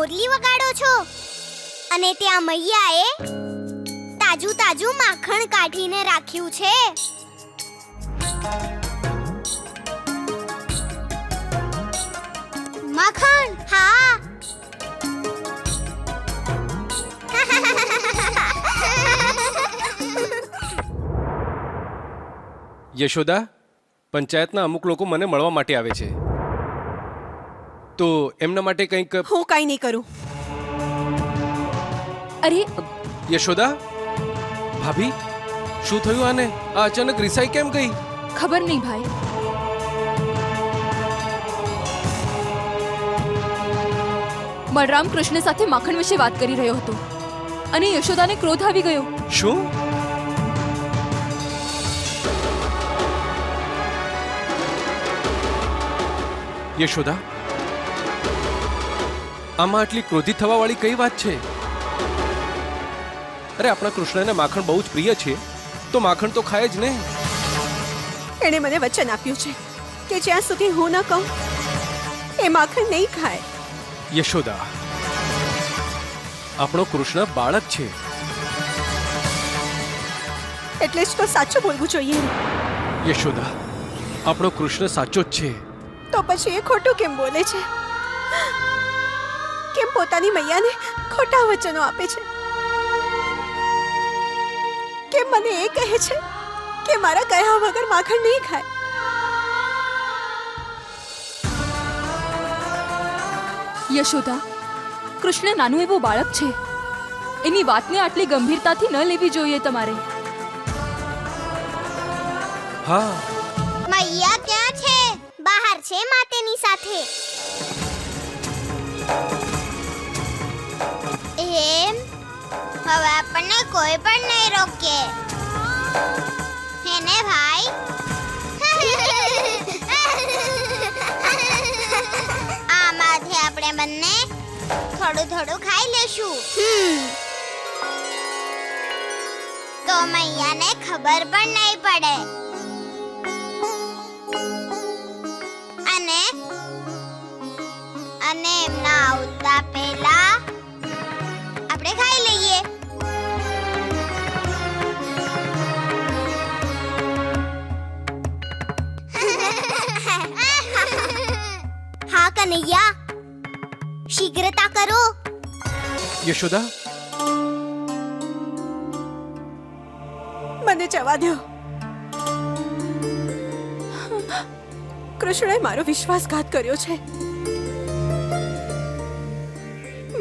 મોરલી વગાડો છો અને ત્યાં મૈયાએ તાજું તાજું માખણ કાઢીને રાખ્યું છે. માખણ? હા. યશોદા, પંચાયતના અમુક લોકો મને મળવા માટે આવે છે, તો એમના માટે કંઈક. હું કાંઈ નહીં કરું. અરે યશોદા, ભાભી, શું થયું આને? આ અચાનક રિસાઈ કેમ ગઈ? ખબર નહીં ભાઈ. બલરામ કૃષ્ણ સાથે માખણ વિશે વાત કરી રહ્યો હતો અને યશોદાને ક્રોધ આવી ગયો. શું? યશોદા, આમાં આટલી ક્રોધિત થવા વાળી કઈ વાત છે? અરે, આપણા કૃષ્ણને માખણ બહુ જ પ્રિય છે, તો માખણ તો ખાય જ ને. એણે મને વચન આપ્યું છે કે જ્યાં સુધી હું ન કહું એ માખણ નહીં ખાય. યશોદા, આપણો કૃષ્ણ બાળક છે. એટલે જ તો સાચું બોલવું જોઈએ. યશોદા, આપણો કૃષ્ણ સાચો જ છે. તો પછી એ ખોટું કેમ બોલે છે? કેમ પોતાની મૈયાને ખોટા વચનો આપે છે? કેમ મને એ કહે છે કે મારા કહ્યા વગર માખણ નહીં ખાય? યશોદા, કૃષ્ણ નાનું એવું બાળક છે, એની વાતને આટલી ગંભીરતાથી ન લેવી જોઈએ તમારે. હા. મૈયા ક્યાં છે? બહાર છે માતેની સાથે. એમ હવે આપણને કોઈ પણ નહીં રોકે. હેને ભાઈ? આમાંથી આપણે બંને થોડું થોડું ખાઈ લેશું. તો મૈયાને ખબર પણ નહીં પડે. અને એમના આવતા પહેલા આપણે ખાઈ લઈએ. હા કનૈયા, શીઘ્રતા કરો. યશોદા, મને જવા દો. કૃષ્ણએ મારો વિશ્વાસઘાત કર્યો છે.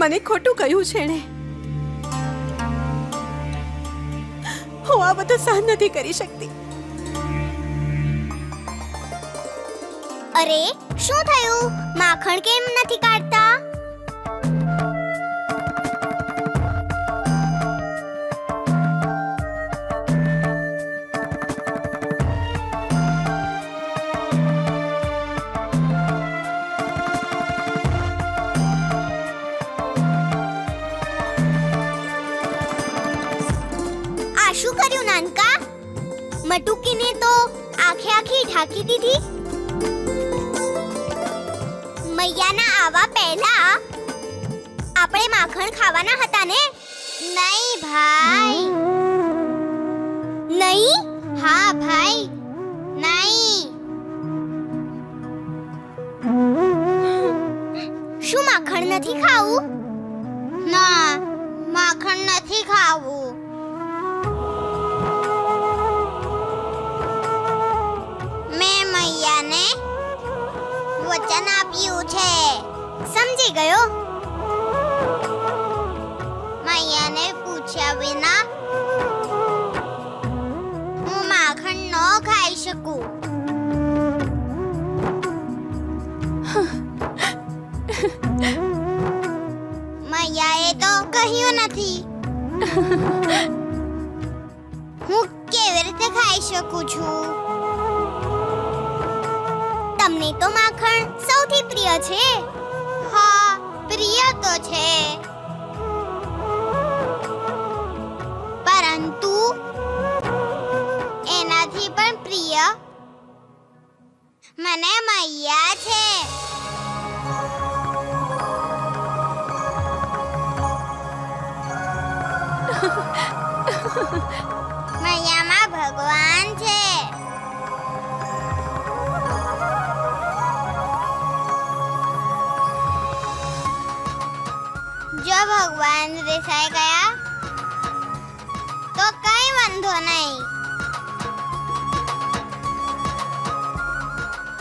મને ખોટું કહ્યું છે એણે. હું આ બધું સહન નથી કરી શકતી. અરે, શું થયું? માખણ કેમ નથી કાઢતા? શું કર્યું નાનકા? મટુકીને તો આખે આખી ઢાંકી દીધી. મૈયાના આવા પહેલા આપણે માખણ ખાવાના હતા ને? નહીં ભાઈ. નહીં? હા ભાઈ, નહીં. શું માખણ નથી ખાવું? ના, માખણ નથી ખાવું. વચન આપ્યું છે. સમજી ગયો. મૈયાને પૂછ્યા વિના હું માખણ ન ખાઈ શકું. મૈયાએ તો કહ્યું નથી. હું કેવી રીતે ખાઈ શકું છું? તમને તો માખણ સૌથી પ્રિય છે. હા, પ્રિય તો છે, પરંતુ એનાથી પણ પ્રિય મને મૈયા છે. મૈયામાં ભગવાન છે. જો ભગવાન રિસાઈ ગયા તો કઈ વાંધો નહીં,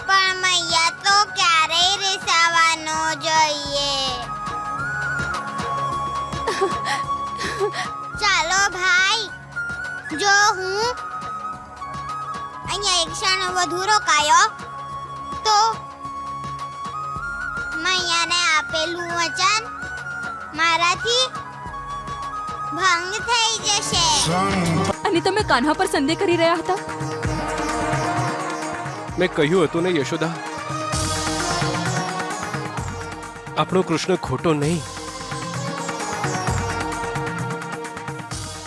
પણ મૈયા તો ક્યારેય રિસાવા ન જોઈએ. ચાલો ભાઈ, જો હું અહીંયા એક ક્ષણ વધુ રોકાયો તો મૈયાને આપેલું વચન મારાથી ભંગ થઈ જશે. અને તમે કાન્હા પર સંદેહ કરી રહ્યા હતા? મેં કહ્યું હતું ને યશોદા, આપણો કૃષ્ણ ખોટો નહીં,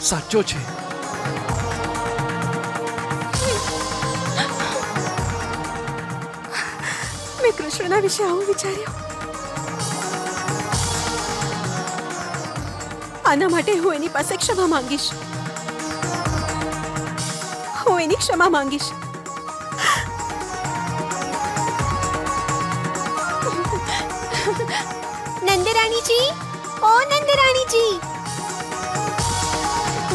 સાચો છે. મેં કૃષ્ણના વિશે આવું વિચાર્યું. આના માટે હું એની પાસે ક્ષમા માંગીશ. હું એની ક્ષમા માંગીશ. નંદરાણીજી, ઓ નંદરાણીજી,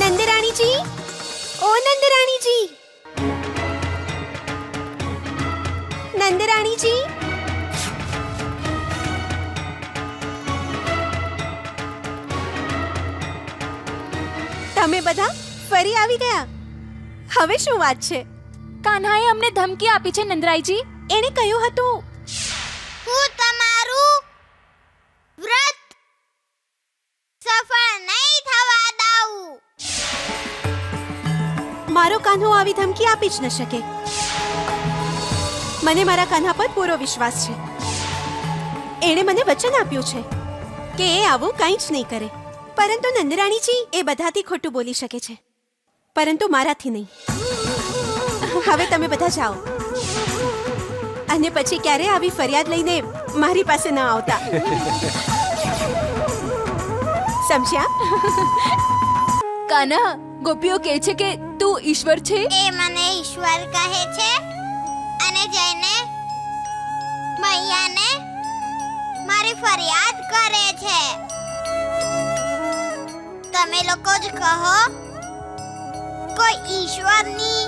નંદરાણીજી, ઓ નંદરાણીજી, નંદરાણીજી. તમે બધા ફરી આવી ગયા. હવે શું વાત છે? કાન્હાએ અમને ધમકી આપી છે નંદરાયજી. એણે કહ્યું હતું હું તમારું વ્રત સફળ નહીં થવા દઉં. મારો કાન્હો આવી ધમકી આપી જ ન શકે. મને મારા કાન્હા પર પૂરો વિશ્વાસ છે. એણે મને વચન આપ્યું છે કે એ આવું કંઈ જ નહીં કરે. પરંતુ નંદરાણીજી એ બધાથી ખોટું બોલી શકે છે, પરંતુ મારાથી નહીં. હવે તમે બધા જાઓ અને પછી ક્યારે આવી ફરિયાદ લઈને મારી પાસે ન આવતા. સમજ્યા? કાન્હા, ગોપીઓ કહે છે કે તું ઈશ્વર છે. એ મને ઈશ્વર કહે છે અને જઈને મૈયાને મારી ફરિયાદ કરે છે. તમે લોકો જ કહો, કોઈ ઈશ્વરની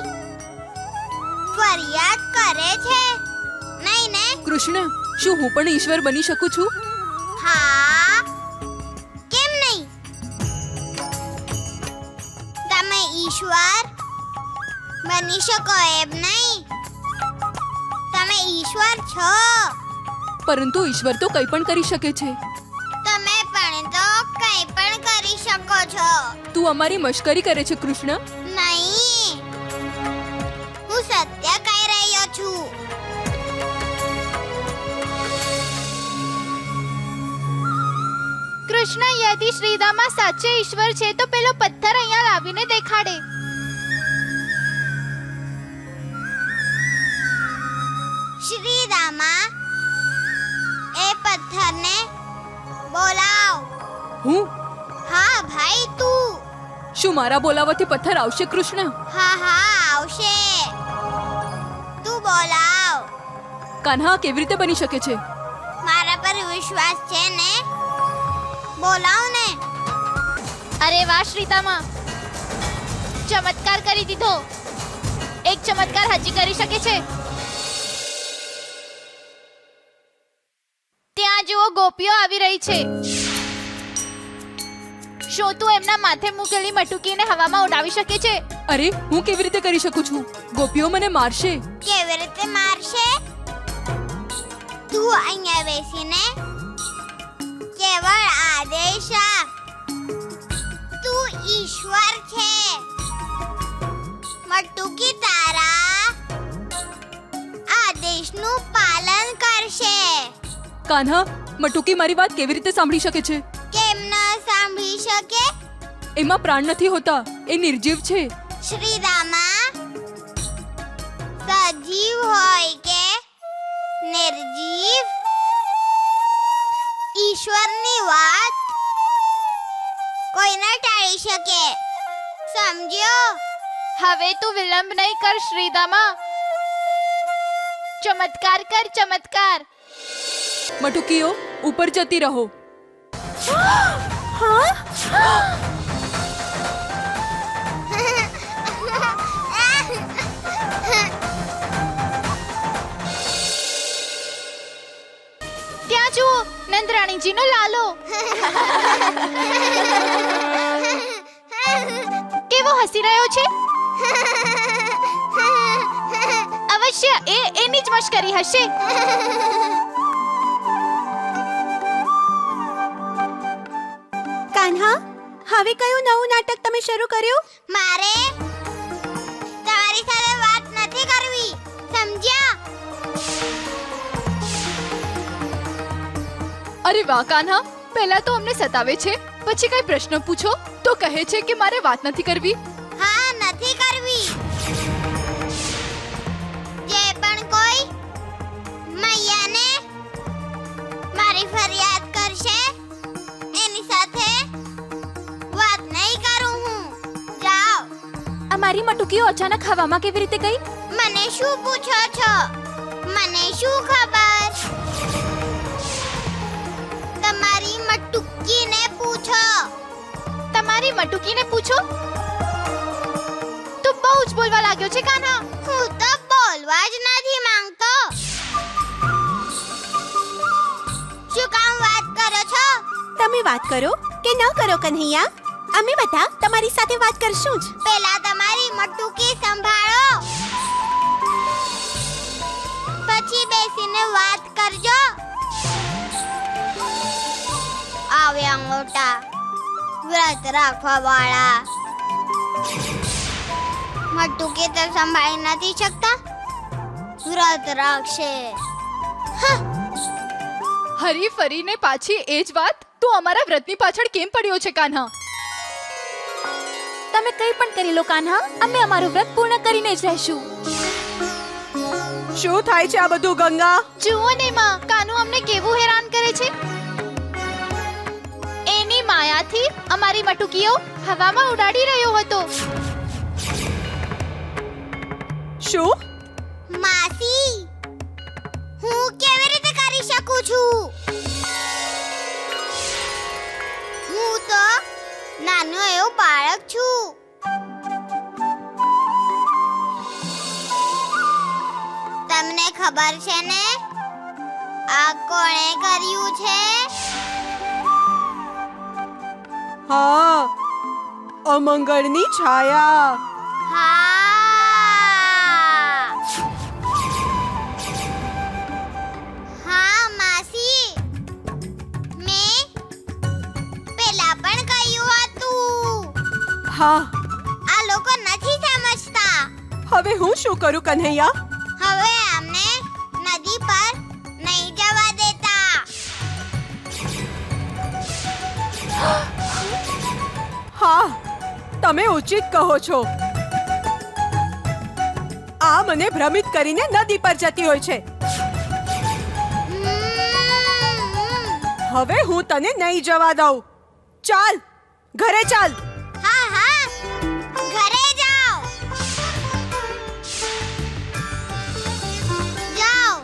ફરિયાદ કરે છે નહીં ને? કૃષ્ણ, શું હું પણ ઈશ્વર બની શકું છું? હા, કેમ નહીં? તમે ઈશ્વર બની શકો એમ નહીં. તમે ઈશ્વર છો. પરંતુ ઈશ્વર તો કંઈ પણ કરી શકે છે. તમે પણ તો કંઈ પણ કરી શકો છો. તું અમારી મશ્કરી કરે છે કૃષ્ણ. નહીં, હું સત્ય કહી રહ્યો છું. કૃષ્ણ, યદિ શ્રીદામા સાચે ઈશ્વર છે તો પેલો પથ્થર અહીંયા લાવીને દેખાડે. શ્રીદામા, એ પથ્થરને બોલાવ. હું? હા ભાઈ, તું. શું મારા બોલાવાથી પથ્થર આવશે કૃષ્ણ? હા હા, આવશે. તું બોલાવ. કાન્હા, કેવી રીતે બની શકે છે? મારા પર વિશ્વાસ છે ને? બોલાવ ને. અરે વાહ શ્રીદામા, ચમત્કાર કરી દીધો. એક ચમત્કાર હજી કરી શકે છે. ત્યાં જુઓ, ગોપીઓ આવી રહી છે. શું તું એમના માથે મૂકેલી મટુકીને હવામાં ઉડાવી શકે છે? અરે, હું કેવી રીતે કરી શકું છું? ગોપીઓ મને મારશે. કેવી રીતે મારશે? તું અહીંયા બેસીને કેવળ આદેશ આપ. તું ઈશ્વર છે. મટુકી તારા આદેશનું પાલન કરશે. કાન્હા, મટુકી મારી વાત કેવી રીતે સાંભળી શકે છે? કેમ ન સાંભળી શકે? એમાં પ્રાણ નથી હોતા, એ નિર્જીવ છે. શ્રીદામા, સજીવ હોય કે નિર્જીવ, ઈશ્વરની વાત કોઈને ટાળી થઈ શકે, સમજ્યો? હવે તું વિલંબ નહીં કર શ્રીદામા, ચમત્કાર કર ચમત્કાર. મટુકીઓ ઉપર જતી રહો. ત્યાં જુઓ, નંદરાણીજીનો લાલો કેવો હસી રહ્યો છે. અવશ્ય એની જ મશ્કરી હશે. કાન્હા, હવે કયું નવું નાટક તમે શરૂ કર્યું? મારે તમારી સાથે વાત નથી કરવી, સમજ્યા? અરે વાહ કાન્હા, પહેલા તો અમને સતાવે છે, પછી કઈ પ્રશ્ન પૂછો તો કહે છે કે મારે વાત નથી કરવી. હા, નથી કરવી. જે પણ કોઈ મૈયાને મારી ફરિયાદ કરશે એની સાથે વાત નહીં કરું હું. જાઓ. અમારી મટુકીઓ અચાનક હવામાં કેવી રીતે ગઈ? મને શું પૂછો છો? મને શું ખબર? તમારી મટુકીને પૂછો. તમારી મટુકીને પૂછો? તું બહુ જ બોલવા લાગ્યો છે કાન્હા. હું તો બોલવા જ નથી માંગતો. શું કામ વાત કરો છો? તમે વાત કરો કે ન કરો કન્હૈયા, અમે બધા તમારી સાથે વાત કરશું જ. પેલા તમારી મટુકી સંભાળો, પછી બેસીને વાત કરજો. આવ્યા મોટા વ્રત રાખવા વાળા. મટુકી તો સંભાળી નથી શકતા, વ્રત રાખશે. હરી ફરીને પાછી એ જ વાત. તું અમારા વ્રતની પાછળ કેમ પડ્યો છે કાન્હા? તમે કંઈ પણ કરી લો કાન્હા, અમે અમારું વ્રત પૂર્ણ કરીને જ રહેશું. શું થાય છે આ બધું ગંગા? જુઓ ને માં, કાન્હુ અમને કેવું હેરાન કરે છે. એની માયાથી અમારી મટુકીઓ હવામાં ઉડાડી રહ્યો હતો. શું? માસી, હું કેવી રીતે કરી શકું છું? હું તો નાનો એવો બાળક છું. તમને ખબર છે ને આ કોણે કર્યું છે? હા, અમંગળની છાયા. હા માસી, મેં પેલા પણ કહ્યું હતું. હા, આ લોકો નથી સમજતા. હવે હું શું કરું કન્હૈયા? હવે અમને નદી પર નહીં જવા દેતા. હા, તમે ઉચિત કહો છો. આ મને ભ્રમિત કરીને નદી પર જતી હોય છે. હવે હું તને નહીં જવા દઉં. ચાલ, ઘરે ચાલ. હા હા, ઘરે જાઓ. જાઓ.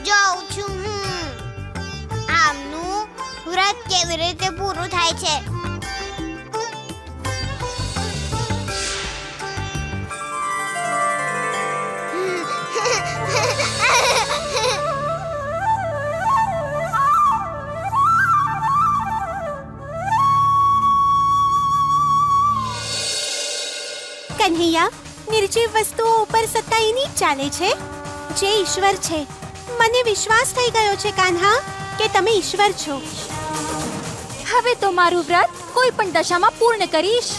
જાઉં છું હું. આમનું વ્રત કેવી રીતે પૂરું થાય છે. કન્હૈયા, નિર્જીવ વસ્તુઓ ઉપર સત્તા એની જ ચાલે છે જે ઈશ્વર છે. મને વિશ્વાસ થઈ ગયો છે કાન્હા કે તમે ઈશ્વર છો. હવે તો મારું વ્રત કોઈ પણ દશામાં પૂર્ણ કરીશ.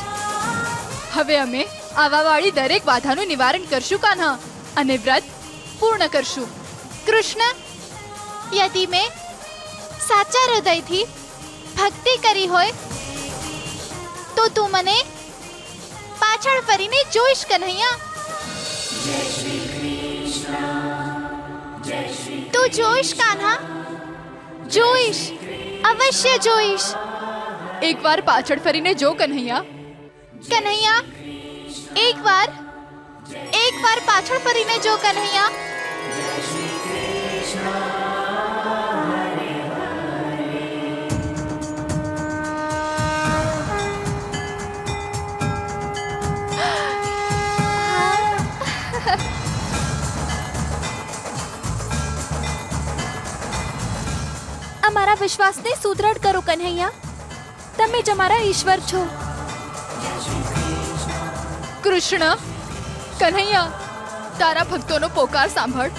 હવે અમે આવાવાળી દરેક બાધાનું નિવારણ કરશું કાન્હા, અને વ્રત પૂર્ણ કરશું. કૃષ્ણ, યદિ મેં સાચા હૃદયથી ભક્તિ કરી હોય તો તું મને પાછળ ફરીને જોઈશ કન્હૈયા. તું જોઈશ કાન્હા, જોઈશ, અવશ્ય જોઈશ. એકવાર પાછળ ફરીને જો કન્હૈયા. કન્હૈયા, એક વાર પાછળ ફરીને જો કન્હૈયા. અમારા વિશ્વાસને સુદૃઢ કરો કન્હૈયા. તમે જ અમારા ઈશ્વર છો. કૃષ્ણ, કન્હૈયા, તારા ભક્તોનો પોકાર સાંભળ.